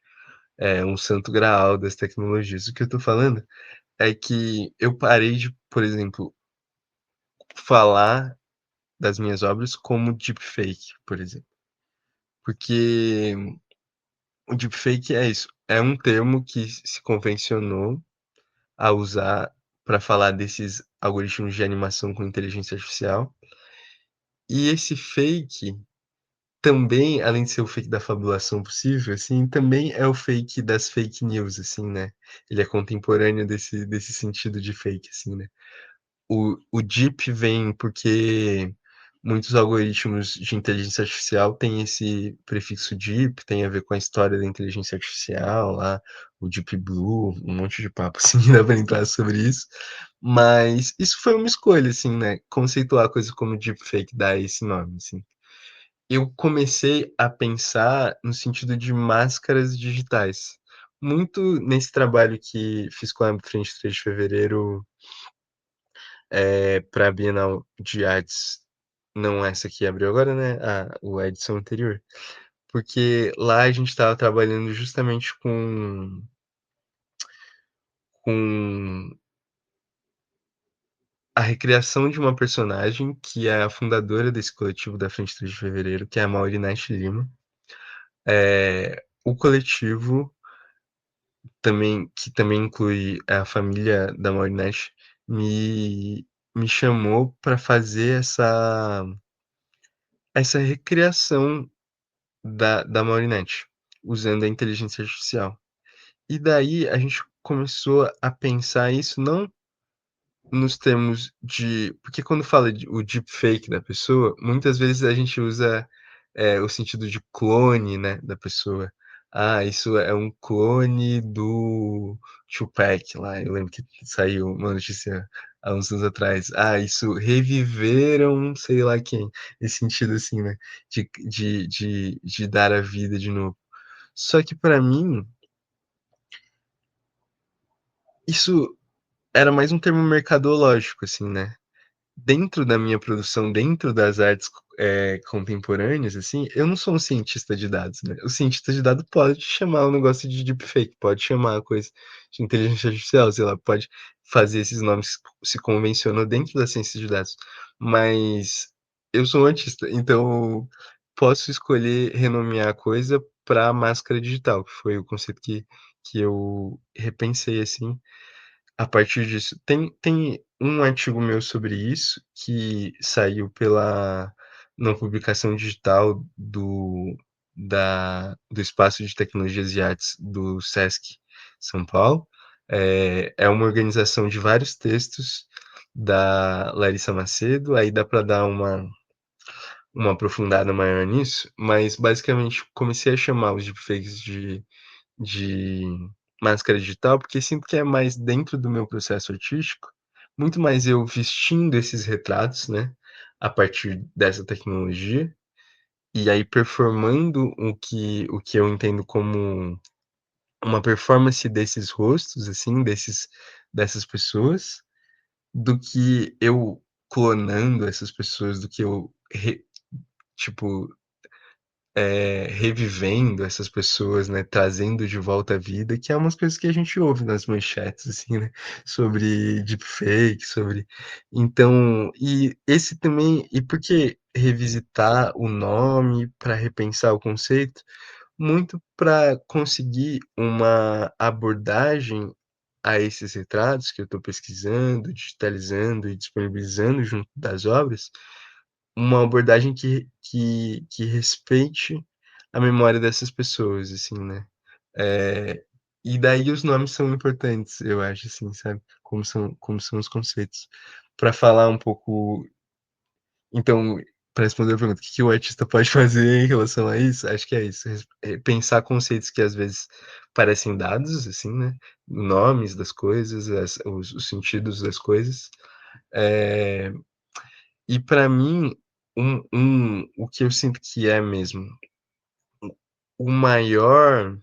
um santo graal das tecnologias. O que eu tô falando é que eu parei de, por exemplo, falar das minhas obras como deepfake, por exemplo. Porque o deepfake é isso, é um termo que se convencionou a usar para falar desses algoritmos de animação com inteligência artificial. E esse fake também, além de ser o fake da fabulação possível, assim, também é o fake das fake news, assim, né. Ele é contemporâneo desse sentido de fake, assim, né. O deep vem porque muitos algoritmos de inteligência artificial têm esse prefixo deep, tem a ver com a história da inteligência artificial lá, o Deep Blue, um monte de papo, assim, que dá pra entrar sobre isso. Mas isso foi uma escolha, assim, né, conceituar a coisa como deepfake, dar esse nome, assim. Eu comecei a pensar no sentido de máscaras digitais. Muito nesse trabalho que fiz com a Frente 3 de Fevereiro, pra a Bienal de Artes, não essa que abriu agora, né, a edição anterior, porque lá a gente estava trabalhando justamente com a recriação de uma personagem que é a fundadora desse coletivo da Frente 3 de Fevereiro, que é a Maurinete Lima. O coletivo que também inclui a família da Maurinete, me me chamou para fazer essa recriação da Maurinete, usando a inteligência artificial. E daí a gente começou a pensar isso não nos termos de porque quando fala de o deepfake da pessoa, muitas vezes a gente usa, o sentido de clone, né, da pessoa. "Ah, isso é um clone do Tupac", lá, eu lembro que saiu uma notícia há uns anos atrás. "Ah, isso reviveram sei lá quem", nesse sentido, assim, né, de dar a vida de novo. Só que pra mim, isso era mais um termo mercadológico, assim, né. Dentro da minha produção, dentro das artes, contemporâneos, assim, eu não sou um cientista de dados, né? O cientista de dados pode chamar o negócio de deepfake, pode chamar a coisa de inteligência artificial, sei lá, pode fazer esses nomes que se convencionam dentro da ciência de dados. Mas eu sou um artista, então posso escolher renomear a coisa para máscara digital, que foi o conceito que eu repensei, assim, a partir disso. Tem um artigo meu sobre isso que saiu pela numa publicação digital do Espaço de Tecnologias e Artes do Sesc São Paulo. É uma organização de vários textos da Larissa Macedo, aí dá para dar uma aprofundada maior nisso, mas basicamente comecei a chamar os deepfakes de máscara digital, porque sinto que é mais dentro do meu processo artístico, muito mais eu vestindo esses retratos, né, a partir dessa tecnologia, e aí performando o que eu entendo como uma performance desses rostos, assim, dessas pessoas, do que eu clonando essas pessoas, do que eu, tipo, revivendo essas pessoas, né, trazendo de volta à vida, que é umas coisas que a gente ouve nas manchetes, assim, né, sobre deepfake, sobre... Então, e esse também, e por que revisitar o nome para repensar o conceito? Muito para conseguir uma abordagem a esses retratos que eu estou pesquisando, digitalizando e disponibilizando junto das obras, uma abordagem que respeite a memória dessas pessoas, assim, né. E daí os nomes são importantes, eu acho, assim, sabe, como são os conceitos. Para falar um pouco então, para responder a pergunta, o que o artista pode fazer em relação a isso? Acho que é isso, pensar conceitos que às vezes parecem dados, assim, né, nomes das coisas, os sentidos das coisas, eh e para mim, o que eu sinto que é mesmo, o maior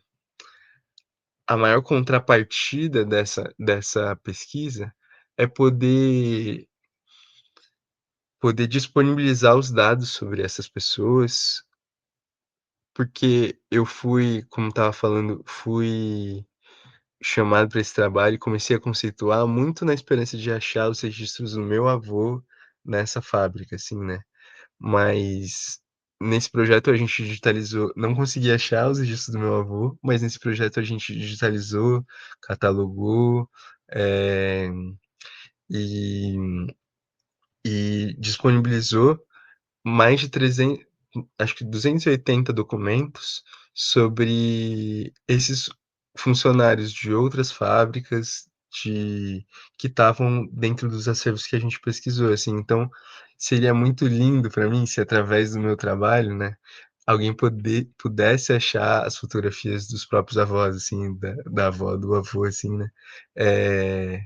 a maior contrapartida dessa pesquisa é poder disponibilizar os dados sobre essas pessoas, porque eu fui, como estava falando, fui chamado para esse trabalho e comecei a conceituar muito na esperança de achar os registros do meu avô nessa fábrica, assim, né. Mas nesse projeto a gente digitalizou, não consegui achar os registros do meu avô, mas nesse projeto a gente digitalizou, catalogou, eh, e disponibilizou mais de 300, acho que 280 documentos sobre esses funcionários de outras fábricas de que estavam dentro dos acervos que a gente pesquisou, assim. Então, seria muito lindo para mim se através do meu trabalho, né, alguém pudesse achar as fotografias dos próprios avós, assim, da avó, do avô, assim, né. Eh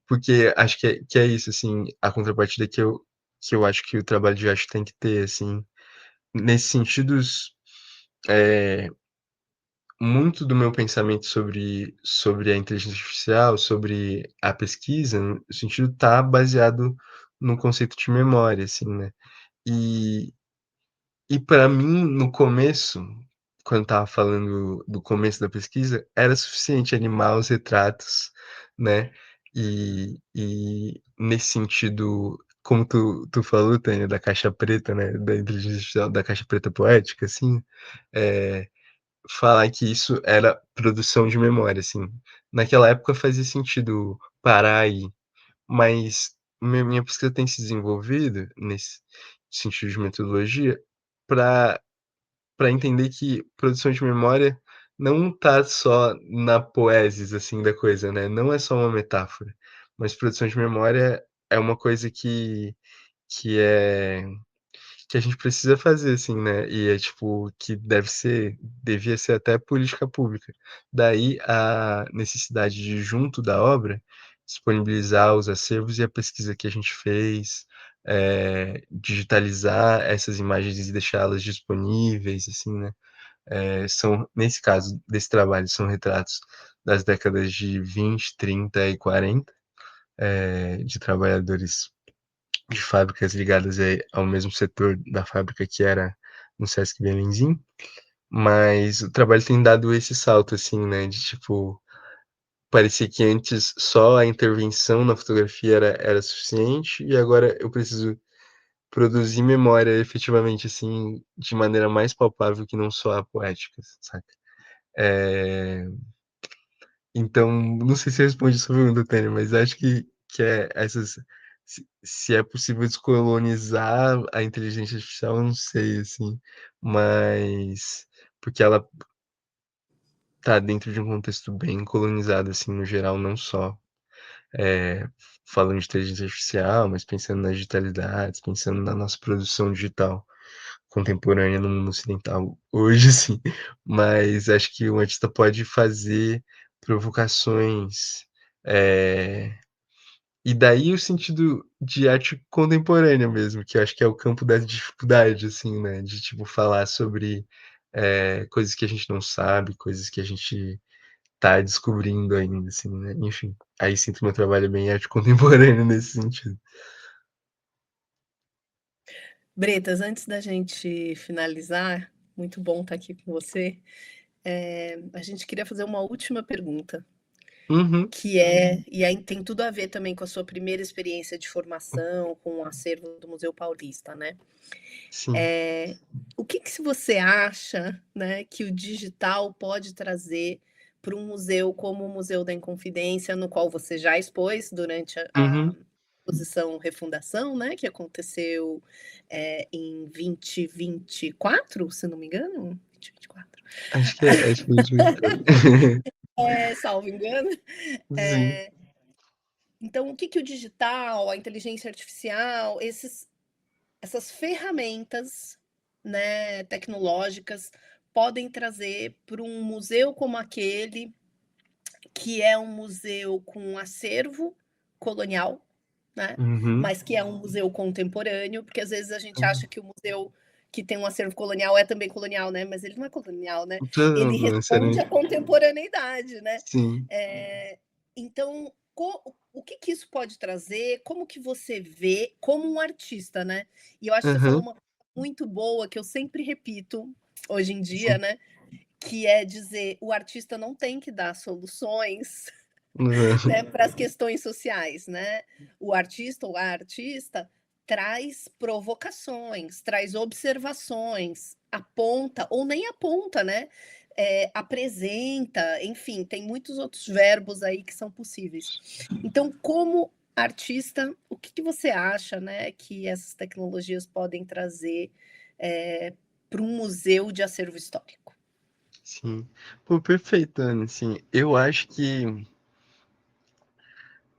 Porque acho que é isso, assim, a contrapartida que eu acho que o trabalho de arte tem que ter, assim, nesses sentidos, eh, muito do meu pensamento sobre a inteligência artificial, sobre a pesquisa, o sentido tá baseado no conceito de memória, assim, né. E para mim, no começo, quando estava falando do começo da pesquisa, era suficiente animar os retratos, né, e nesse sentido, como tu falou, Tânia, da caixa preta, né, da inteligência artificial, da caixa preta poética, assim, eh, falar que isso era produção de memória, assim. Naquela época fazia sentido parar aí, mas minha pesquisa tem se desenvolvido nesse sentido de metodologia para entender que produção de memória não tá só na poesis, assim, da coisa, né, não é só uma metáfora, mas produção de memória é uma coisa que é que a gente precisa fazer, assim, né, e é tipo, que devia ser até política pública. Daí a necessidade de, junto da obra, disponibilizar os acervos e a pesquisa que a gente fez, digitalizar essas imagens e deixá-las disponíveis, assim, né. Nesse caso desse trabalho, são retratos das décadas de 20, 30 e 40, de trabalhadores de fábricas ligadas ao mesmo setor da fábrica que era no Sesc Belenzinho, mas o trabalho tem dado esse salto, assim, né, de tipo, parecia que antes só a intervenção na fotografia era suficiente e agora eu preciso produzir memória efetivamente, assim, de maneira mais palpável que não só a poética, saca? Então, não sei se responde a sua pergunta, Tânia, mas acho que é essas. Se é possível descolonizar a inteligência artificial, eu não sei, assim, mas porque ela tá dentro de um contexto bem colonizado, assim, no geral, não só é, falando de inteligência artificial, mas pensando nas digitalidades, pensando na nossa produção digital contemporânea no mundo ocidental hoje, sim. Mas acho que o artista pode fazer provocações, e daí o sentido de arte contemporânea mesmo, que eu acho que é o campo da dificuldade, assim, né? De tipo falar sobre coisas que a gente não sabe, coisas que a gente tá descobrindo ainda, assim, né? Enfim, aí sinto meu trabalho bem arte contemporânea nesse sentido. Bretas, antes da gente finalizar, muito bom estar aqui com você. A gente queria fazer uma última pergunta, Uhum, que é, e aí tem tudo a ver também com a sua primeira experiência de formação com o acervo do Museu Paulista, né? sim. O que que você acha, né, que o digital pode trazer para um museu como o Museu da Inconfidência, no qual você já expôs durante a Uhum. exposição Refundação, né, que aconteceu em 2024, se não me engano? 2024. Acho que é isso mesmo. Salvo engano. Sim. É, então, o que que o digital, a inteligência artificial, essas ferramentas, né, tecnológicas podem trazer para um museu como aquele, que é um museu com um acervo colonial, né, Uhum. mas que é um museu contemporâneo, porque às vezes a gente acha que o museu que tem um acervo colonial é também colonial, né, mas ele não é colonial, né, Não, ele não responde à necessariamente. contemporaneidade, né. Sim. Então, o que que isso pode trazer? Como que você vê como um artista, né? E eu acho que você falou Aham. uma coisa muito boa que eu sempre repito hoje em dia, Sim. né? Que é dizer o artista não tem que dar soluções, Aham. né, para as questões sociais, né? O artista ou a artista traz provocações, traz observações, aponta ou nem aponta, né? Apresenta, enfim, tem muitos outros verbos aí que são possíveis. Então, como artista, o que que você acha, né, que essas tecnologias podem trazer para um museu de acervo histórico? Sim. Pô, perfeito, Ana, assim, eu acho que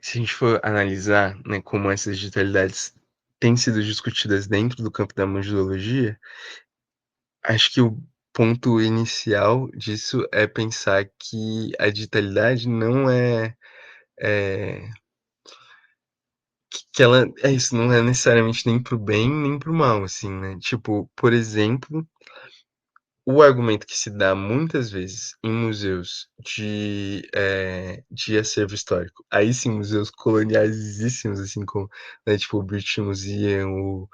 se a gente for analisar, né, como essas digitalidades têm sido discutidas dentro do campo da museologia, acho que o ponto inicial disso é pensar que a digitalidade não é que ela é isso, não é necessariamente nem para o bem, nem para o mal, assim, né. Tipo, por exemplo, o argumento que se dá muitas vezes em museus de acervo histórico, aí sim, museus colonialíssimos, assim, como, né, tipo o British Museum,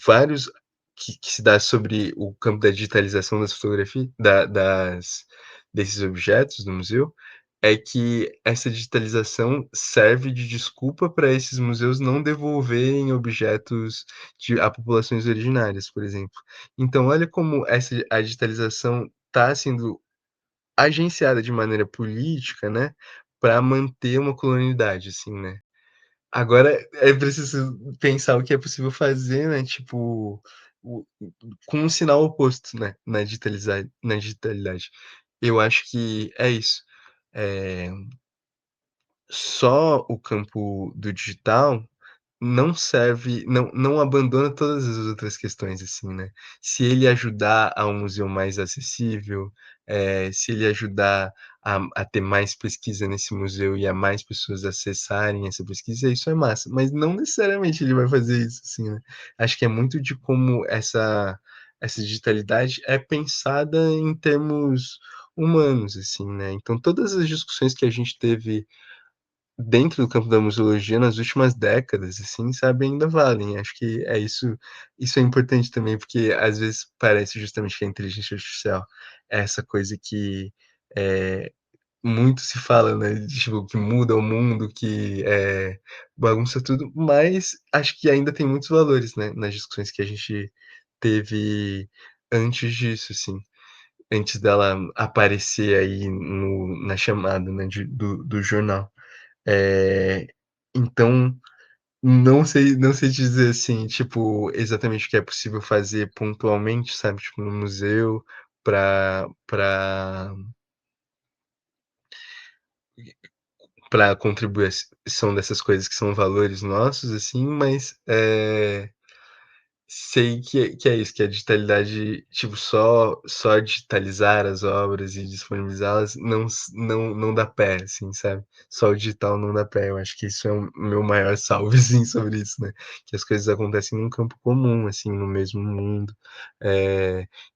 vários que se dá sobre o campo da digitalização das fotografias desses objetos do museu, é que essa digitalização serve de desculpa para esses museus não devolverem objetos a populações originárias, por exemplo. Então olha como a digitalização está sendo agenciada de maneira política, né, para manter uma colonialidade, assim, né. Agora é preciso pensar o que é possível fazer, né, tipo, com um sinal oposto, né, na digitalidade. Eu acho que é isso. Eh, Só o campo do digital não abandona todas as outras questões, assim, né. Se ele ajudar a um museu mais acessível, se ele ajudar a ter mais pesquisa nesse museu e a mais pessoas acessarem essa pesquisa, isso é massa, mas não necessariamente ele vai fazer isso, assim, né. Acho que é muito de como essa digitalidade é pensada em termos humanos, assim, né. Então todas as discussões que a gente teve dentro do campo da museologia, nas últimas décadas, assim, sabe, ainda valem. Acho que é isso é importante também, porque às vezes parece justamente que a inteligência artificial é essa coisa que muito se fala, né, de, tipo, que muda o mundo, que bagunça tudo, mas acho que ainda tem muitos valores, né, nas discussões que a gente teve antes disso, assim, antes dela aparecer aí na chamada, né, do jornal. É, então, não sei te dizer assim, tipo, exatamente o que é possível fazer pontualmente, sabe, tipo, no museu, para para contribuição dessas coisas que são valores nossos, assim, mas sei que é isso, que a digitalidade, tipo, só digitalizar as obras e disponibilizá-las não dá pé, assim, sabe? Só o digital não dá pé. Eu acho que isso é o meu maior salve, assim, sobre isso, né? Que as coisas acontecem num campo comum, assim, no mesmo mundo,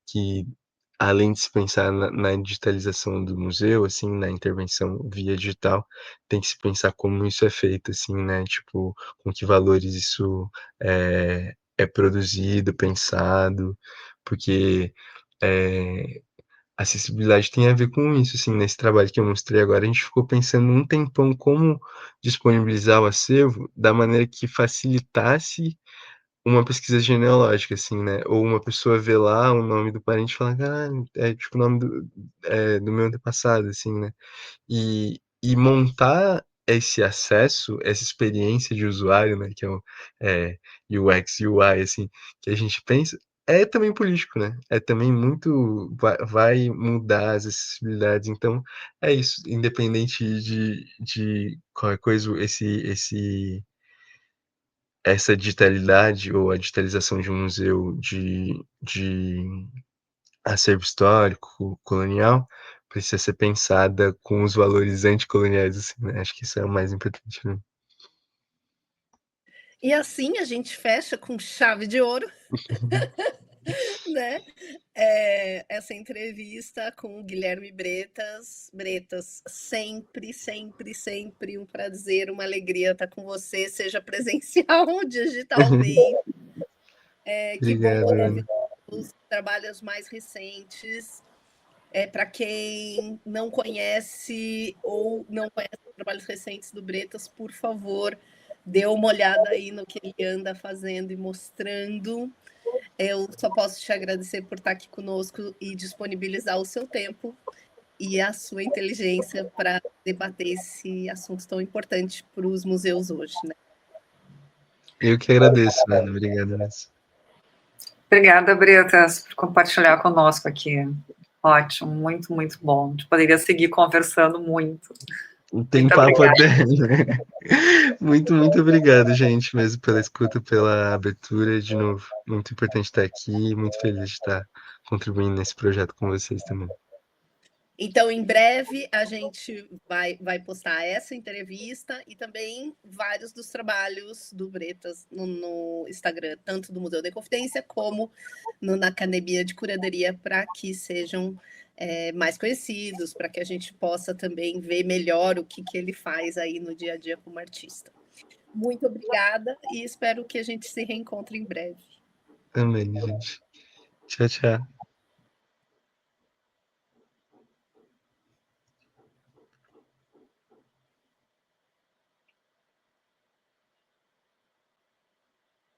que além de se pensar na digitalização do museu, assim, na intervenção via digital, tem que se pensar como isso é feito, assim, né? Tipo, com que valores isso é produzido, pensado, porque acessibilidade tem a ver com isso, assim, nesse trabalho que eu mostrei agora, a gente ficou pensando um tempão como disponibilizar o acervo da maneira que facilitasse uma pesquisa genealógica, assim, né? Ou uma pessoa vê lá o nome do parente e fala, caralho, é tipo o nome do meu antepassado, assim, né? E montar esse acesso, essa experiência de usuário, né, que é o UX, UI, assim, que a gente pensa, é também político, né? É também muito vai mudar as acessibilidades. Então, é isso, independente de qualquer coisa, essa digitalidade ou a digitalização de um museu de acervo histórico, colonial, precisa ser pensada com os valores anticoloniais, assim, né? Acho que isso é o mais importante, né? E assim a gente fecha com chave de ouro, né? Essa entrevista com o Guilherme Bretas. Bretas, sempre, sempre, sempre um prazer, uma alegria estar com você, seja presencial ou digitalmente. Que bom Obrigado, poder Ana. ver os trabalhos mais recentes. Para quem não conhece ou não conhece os trabalhos recentes do Bretas, por favor, dê uma olhada aí no que ele anda fazendo e mostrando. Eu só posso te agradecer por estar aqui conosco e disponibilizar o seu tempo e a sua inteligência para debater esse assunto tão importante para os museus hoje, né? Eu que agradeço, Ana. Obrigado mesmo. Obrigada, Bretas, por compartilhar conosco aqui. Ótimo, muito, muito bom. A gente poderia seguir conversando muito. Tem Muito papo obrigada. até, né? Muito, muito obrigado, gente, mesmo pela escuta, pela abertura. De novo, muito importante estar aqui, muito feliz de estar contribuindo nesse projeto com vocês também. Então, em breve, a gente vai postar essa entrevista e também vários dos trabalhos do Bretas no Instagram, tanto do Museu da Inconfidência como na Academia de Curadoria, para que sejam mais conhecidos, para que a gente possa também ver melhor o que ele faz aí no dia a dia como artista. Muito obrigada e espero que a gente se reencontre em breve. Também, gente. Tchau, tchau.